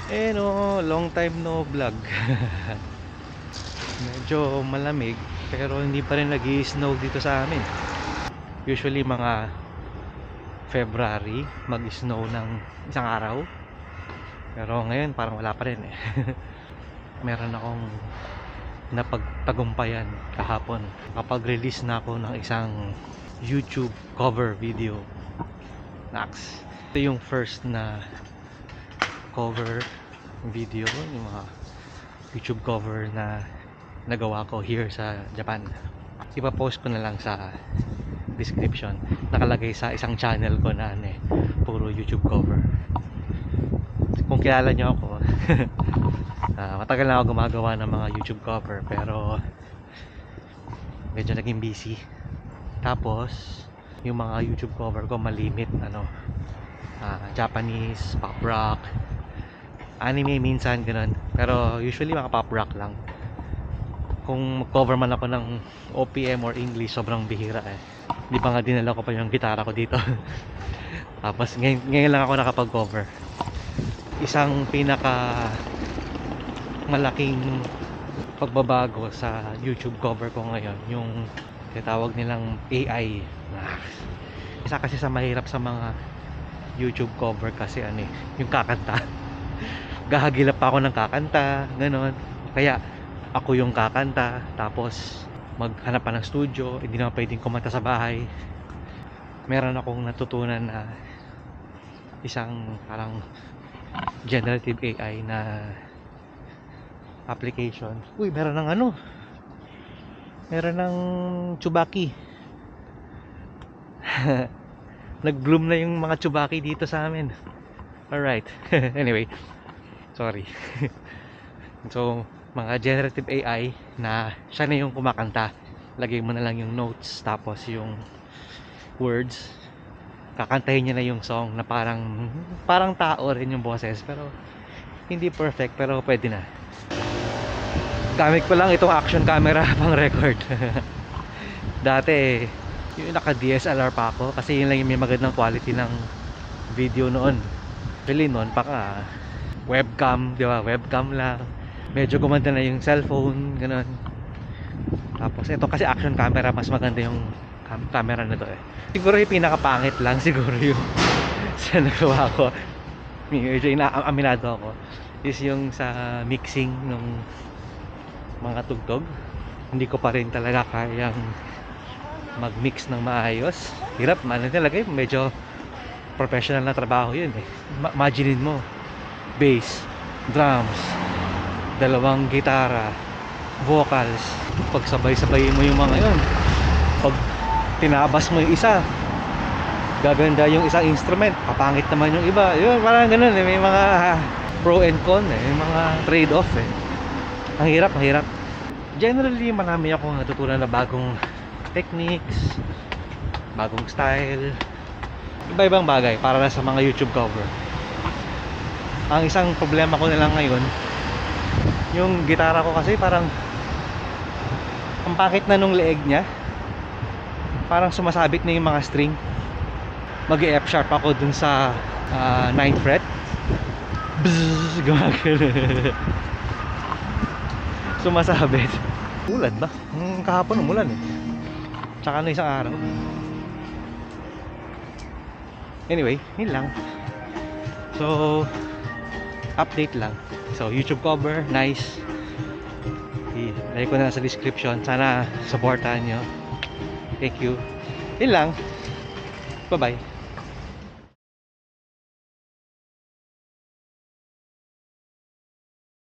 Eh no, long time no vlog. Medyo malamig pero hindi pa rin nag-i-snow dito sa amin. Usually mga February mag-snow ng isang araw. Pero ngayon parang wala pa rin eh. Meron akong napagtagumpayan kahapon. Kapag-release na ako ng isang YouTube cover video. Nax. Ito yung first na cover video, yung mga YouTube cover na nagawa ko here sa Japan. Ipa-post ko na lang sa description. Nakalagay sa isang channel ko na puro YouTube cover. Kung kilala nyo ako, matagal na ako gumagawa ng mga YouTube cover pero medyo naging busy. Tapos yung mga YouTube cover ko malimit Japanese, pop rock, anime minsan ganun. Pero usually mga pop rock lang. Kung cover man ako ng OPM or English, sobrang bihira eh. Di ba nga dinala ko pa yung gitara ko dito. Tapos ngayon lang ako nakapag-cover. Isang pinaka malaking pagbabago sa YouTube cover ko ngayon, yung tinatawag nilang AI. Isa kasi sa mahirap sa mga YouTube cover kasi yung kakanta. Gahagilap pa ako ng kakanta, gano'n. Kaya ako yung kakanta, tapos maghanap pa ng studio, hindi naman pwedeng kumanta sa bahay. Meron akong natutunan na isang parang generative AI na application. Uy, meron ng meron ng tsubaki. Nag-bloom na yung mga tsubaki dito sa amin. Alright. Anyway, sorry. So, mga generative AI na siya na yung kumakanta. Lagay mo na lang yung notes, tapos yung words. Kakantahin niya na yung song na parang tao rin yung boses, pero hindi perfect, pero pwede na. Gamit ko lang itong action camera pang record. Dati yung naka DSLR pa ako kasi yun lang yung may magandang quality ng video noon. Actually noon pa ka webcam, di ba? Webcam lang. Medyo gumanda na yung cellphone, ganun. Tapos ito kasi action camera, mas maganda yung camera na to eh. Siguro yung pinakapangit lang siguro yung sa nagawa ko. Medyo aminado ako is yung sa mixing ng mga tugtog. Hindi ko pa rin talaga kayang mag-mix ng maayos. Hirap, talaga yun. Medyo professional na trabaho yun eh. Imaginein mo, bass, drums, dalawang gitara, vocals, pagsabay-sabay mo yung mga yun. Pag tinabas mo yung isa, gaganda yung isang instrument, papangit naman yung iba. Yun, parang ganun eh. May mga pro and con eh. May mga trade-off eh. Ang hirap, ang hirap. Generally, marami akong natutunan na bagong techniques, bagong style, iba-ibang bagay para na sa mga YouTube cover. Ang isang problema ko na lang ngayon, yung gitara ko kasi parang ang pakit na nung leeg niya. Parang sumasabit na yung mga string. Mag-F sharp ako dun sa 9th fret. Bzzz, gumagano. Sumasabit. Ulan ba? Kahapon umulan eh. Tsaka na isang araw. Anyway, yun lang. So, update lang. So, YouTube cover, nice. Ilagay ko na sa description. Sana supportahan nyo. Thank you. Yun lang. Bye-bye.